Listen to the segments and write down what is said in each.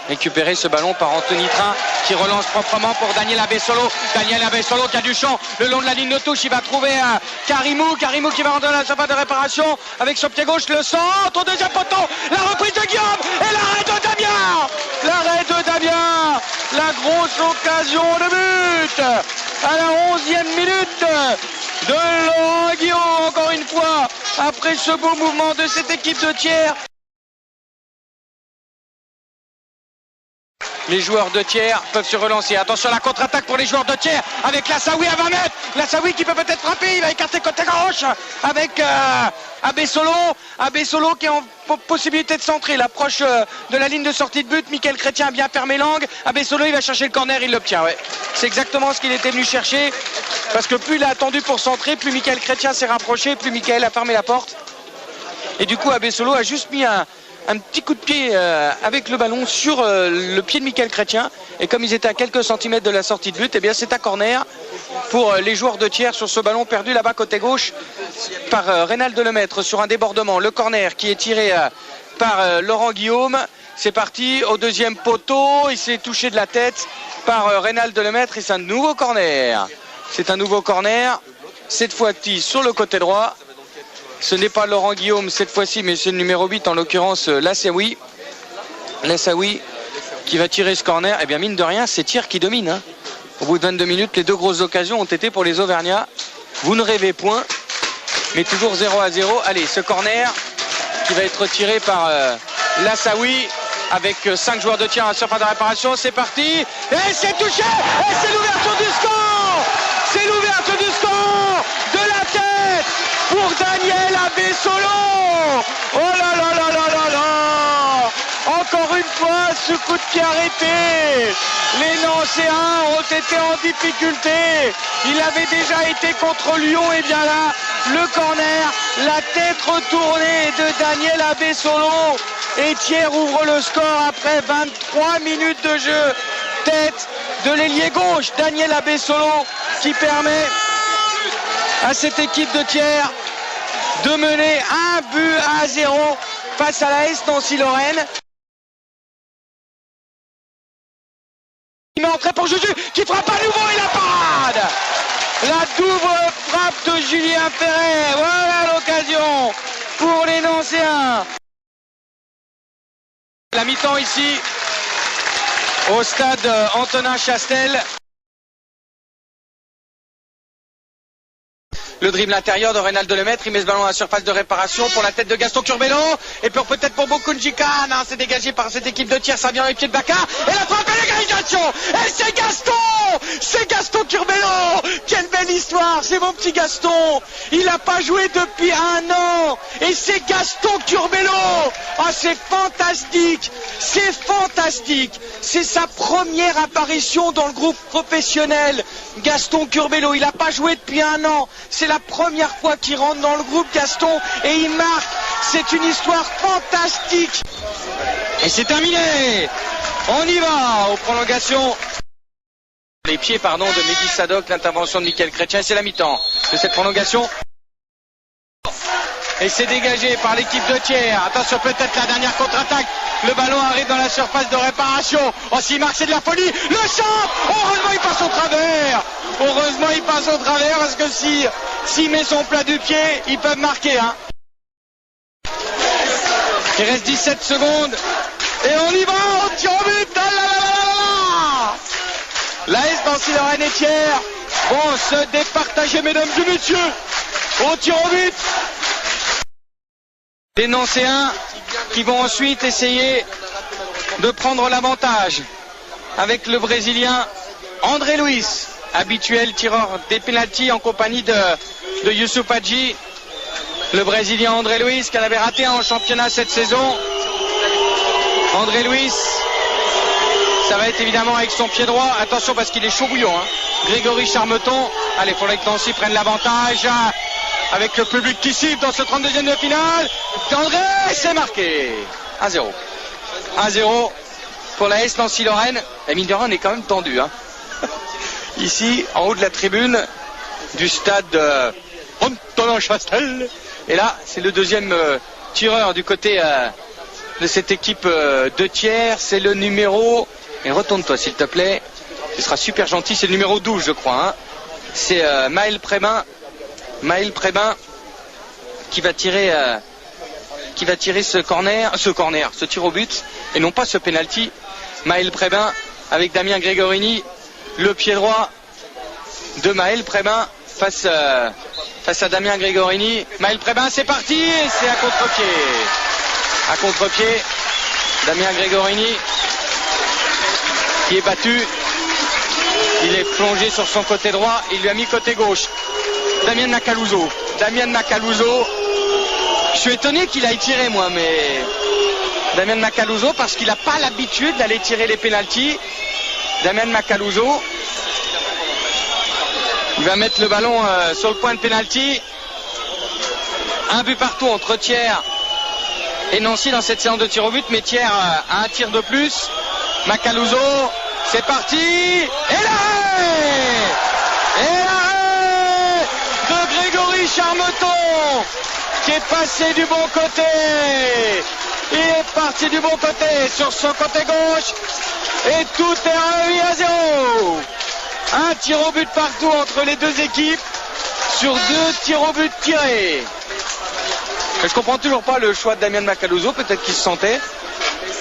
Récupérer ce ballon par Anthony Train qui relance proprement pour Daniel Abessolo. Daniel Abessolo qui a du champ le long de la ligne de touche. Il va trouver Karimou. Karimou qui va rentrer dans la surface de réparation avec son pied gauche. Le centre au deuxième poteau. La reprise de Guillaume et l'arrêt de Damien. L'arrêt de Damien. La grosse occasion de but à la 11e minute de Laurent Guillaume. Encore une fois, après ce beau mouvement de cette équipe de Thiers. Les joueurs de Thiers peuvent se relancer. Attention à la contre-attaque pour les joueurs de Thiers avec Lassaoui à 20 mètres. Lassaoui qui peut peut-être frapper. Il va écarter côté gauche avec Abessolo. Abessolo qui est en possibilité de centrer. L'approche de la ligne de sortie de but. Mickaël Chrétien a bien fermé l'angle. Abessolo, il va chercher le corner. Il l'obtient. Ouais. C'est exactement ce qu'il était venu chercher. Parce que plus il a attendu pour centrer, plus Mickaël Chrétien s'est rapproché, plus Mickaël a fermé la porte. Et du coup, Abessolo a juste mis un petit coup de pied avec le ballon sur le pied de Mickaël Chrétien. Et comme ils étaient à quelques centimètres de la sortie de but, eh bien c'est un corner pour les joueurs de Thiers sur ce ballon perdu là-bas côté gauche par Reynald Lemaitre sur un débordement. Le corner qui est tiré par Laurent Guillaume. C'est parti au deuxième poteau. Il s'est touché de la tête par Reynald Lemaitre et c'est un nouveau corner. C'est un nouveau corner, cette fois-ci sur le côté droit. Ce n'est pas Laurent Guillaume cette fois-ci, mais c'est le numéro 8, en l'occurrence Lassaoui. Lassaoui qui va tirer ce corner. Eh bien, mine de rien, c'est Thiers qui domine. Hein. Au bout de 22 minutes, les deux grosses occasions ont été pour les Auvergnats. Vous ne rêvez point, mais toujours 0-0. Allez, ce corner qui va être tiré par Lassaoui avec 5 joueurs de Thiers à la surface de réparation. C'est parti. Et c'est touché. Et c'est l'ouverture du score. C'est l'ouverture du score de la tête pour Daniel Abessolo. Oh là là là là là là. Encore une fois, ce coup de pied arrêté. Les Nancéens ont été en difficulté. Il avait déjà été contre Lyon. Et bien là, le corner, la tête retournée de Daniel Abessolo. Et Thiers ouvre le score après 23 minutes de jeu. Tête de l'ailier gauche, Daniel Abessolo, qui permet à cette équipe de Thiers de mener 1-0 face à la S Nancy-Lorraine. Il met entrée pour Juju qui frappe à nouveau et la parade. La double frappe de Julien Ferret. Voilà l'occasion pour les Nancéens. La mi-temps ici au stade Antonin Chastel. Le dribble intérieur de Reynald Lemaitre, il met ce ballon à la surface de réparation pour la tête de Gaston Curbelo et peut-être pour Bokoundji Khan. Hein, c'est dégagé par cette équipe de Thiers, ça vient avec pied de Baka et la frappe à l'égalisation. Et c'est Gaston Curbelo. Quelle belle histoire, c'est mon petit Gaston. Il n'a pas joué depuis 1 an et c'est Gaston Curbelo. Ah, c'est fantastique, c'est fantastique. C'est sa première apparition dans le groupe professionnel. Gaston Curbelo, il n'a pas joué depuis 1 an. C'est la première fois qu'il rentre dans le groupe, Gaston, et il marque. C'est une histoire fantastique. Et c'est terminé. On y va aux prolongations. Les pieds, de Mehdi Sadok, l'intervention de Mickaël Chrétien. C'est la mi-temps de cette prolongation. Et c'est dégagé par l'équipe de Thiers. Attention, peut-être la dernière contre-attaque. Le ballon arrive dans la surface de réparation. Oh, s'il marque, c'est de la folie. Le centre. Heureusement, il passe au travers. Heureusement, il passe au travers parce que s'il met son plat du pied, ils peuvent marquer. Hein. Il reste 17 secondes. Et on y va. On tire au but. La S Nancy-Lorraine et Thiers vont se départager, mesdames et messieurs. On tire au but. Les Nancéens qui vont ensuite essayer de prendre l'avantage avec le Brésilien André Luiz, habituel tireur des pénaltys en compagnie de Youssouf Hadji. Le Brésilien André Luiz qui en avait raté un en championnat cette saison. André Luiz, ça va être évidemment avec son pied droit. Attention parce qu'il est chaud bouillant. Hein. Grégory Charmeton. Allez, il faudrait que Nancy prenne l'avantage. Avec le public qui siffle dans ce 32e de finale. André, c'est marqué. 1-0. 1-0 pour la S Nancy-Lorraine. La mine de rien, on est quand même tendu. Hein. Ici, en haut de la tribune du stade Antonin Chastel. Et là, c'est le deuxième tireur du côté de cette équipe de Thiers, c'est le numéro... Et retourne-toi s'il te plaît, ce sera super gentil, c'est le numéro 12 je crois. Hein. C'est Maël Prébin. Maël Prébin qui va tirer ce tir au but, et non pas ce penalty. Maël Prébin avec Damien Grégorini, le pied droit de Maël Prébin face à Damien Grégorini. Maël Prébin, c'est parti, et c'est à contre-pied. À contre-pied, Damien Grégorini qui est battu. Il est plongé sur son côté droit, il lui a mis côté gauche. Damien Macaluso. Je suis étonné qu'il aille tirer moi, mais Damien Macaluso, parce qu'il n'a pas l'habitude d'aller tirer les pénaltys. Damien Macaluso, il va mettre le ballon sur le point de pénalty. Un but partout entre Thiers et Nancy dans cette séance de tir au but, mais Thiers a un tir de plus. Macaluso, c'est parti, et l'arrêt de Grégory Charmeton, qui est passé du bon côté. Il est parti du bon côté sur son côté gauche, et tout est remis à 0. Un tir au but partout entre les deux équipes sur 2 tirs au but tirés. Je comprends toujours pas le choix de Damien Macaluso, peut-être qu'il se sentait.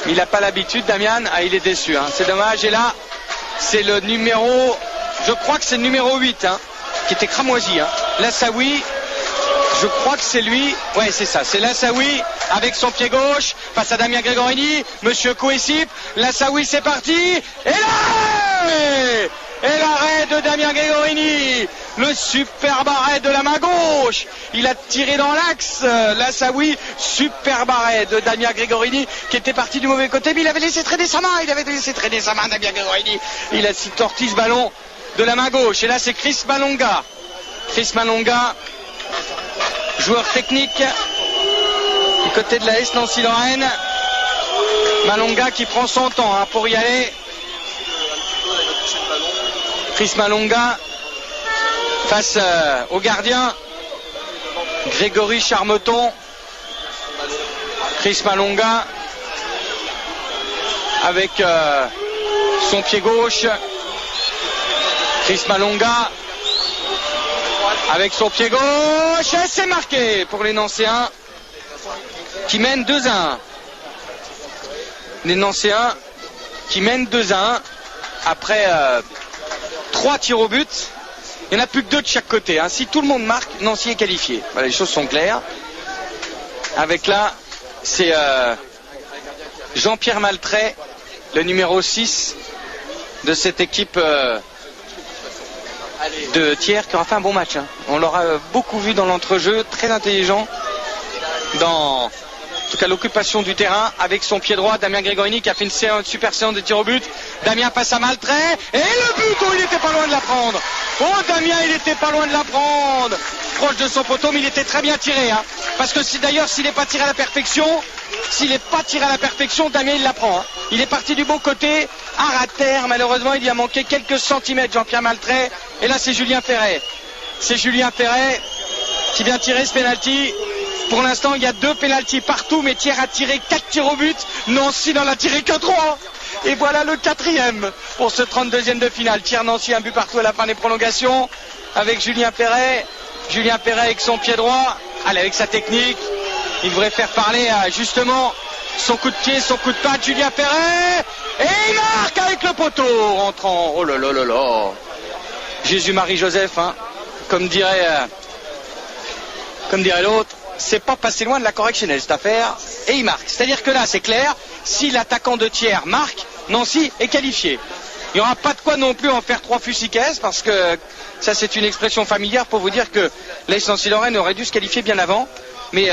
Il n'a pas l'habitude, Damien. Ah, il est déçu, hein. C'est dommage. Et là, c'est le numéro, je crois que c'est le numéro 8, hein, qui était cramoisi. Hein. Lassaoui, je crois que c'est lui. Ouais, c'est ça. C'est Lassaoui avec son pied gauche face à Damien Grégorini. Monsieur Kouessip. Lassaoui, c'est parti. Et là, et l'arrêt de Damien Grégorini, le superbe arrêt de la main gauche. Il a tiré dans l'axe, Lassaoui, superbe arrêt de Damien Grégorini, qui était parti du mauvais côté, mais il avait laissé traîner sa main, Damien Grégorini. Il a tortillé ce ballon de la main gauche. Et là, c'est Chris Malonga, joueur technique du côté de la S Nancy-Lorraine. Malonga qui prend son temps hein, pour y aller. Chris Malonga face au gardien Grégory Charmeton. Chris Malonga avec son pied gauche. Chris Malonga avec son pied gauche. Et c'est marqué pour les Nancéens qui mènent 2-1. Les Nancéens qui mènent 2-1 après 3 tirs au but. Il n'y en a plus que 2 de chaque côté. Hein. Si tout le monde marque, Nancy est qualifié. Voilà, les choses sont claires. Avec là, c'est Jean-Pierre Maltrait, le numéro 6 de cette équipe de Thiers, qui aura fait un bon match. Hein. On l'aura beaucoup vu dans l'entrejeu, très intelligent dans en tout cas l'occupation du terrain avec son pied droit. Damien Grégorini qui a fait une super séance de tir au but. Damien passe à Maltrait et le but, oh, il était pas loin de la prendre. Oh, Damien, il était pas loin de la prendre, proche de son poteau, mais il était très bien tiré hein. Parce que d'ailleurs s'il n'est pas tiré à la perfection, Damien il la prend hein. Il est parti du bon côté, à terre, malheureusement il y a manqué quelques centimètres Jean-Pierre Maltrait. Et là c'est Julien Ferret qui vient tirer ce penalty. Pour l'instant, il y a 2 pénaltys partout, mais Thiers a tiré 4 tirs au but. Nancy n'en a tiré que 3. Et voilà le 4e pour ce 32e de finale. Thiers-Nancy, un but partout à la fin des prolongations. Avec Julien Perret. Julien Perret avec son pied droit. Allez, avec sa technique. Il devrait faire parler justement son coup de pied, son coup de patte. Julien Perret. Et il marque avec le poteau rentrant. Oh là là là là. Jésus-Marie-Joseph, hein. Comme dirait l'autre. C'est pas passé loin de la correctionnelle cette affaire, et il marque. C'est-à-dire que là, c'est clair, si l'attaquant de Thiers marque, Nancy est qualifié. Il n'y aura pas de quoi non plus en faire 3 fusicaise, parce que ça c'est une expression familière pour vous dire que l'AS Nancy-Lorraine aurait dû se qualifier bien avant, mais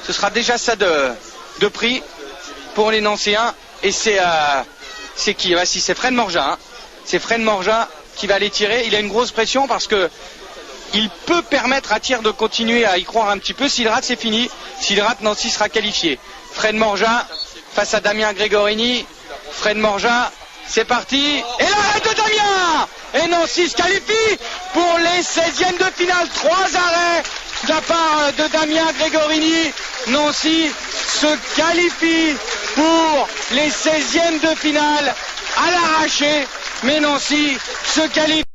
ce sera déjà ça de prix pour les Nancéens, et c'est qui? Si c'est Fred Morja, hein. C'est Fred Morja qui va aller tirer. Il a une grosse pression parce que il peut permettre à Thiers de continuer à y croire un petit peu. S'il rate, c'est fini. S'il rate, Nancy sera qualifié. Fred Morja face à Damien Grégorini. Fred Morja, c'est parti. Et l'arrêt de Damien. Et Nancy se qualifie pour les 16e de finale. 3 arrêts de la part de Damien Grégorini. Nancy se qualifie pour les 16e de finale à l'arraché, mais Nancy se qualifie.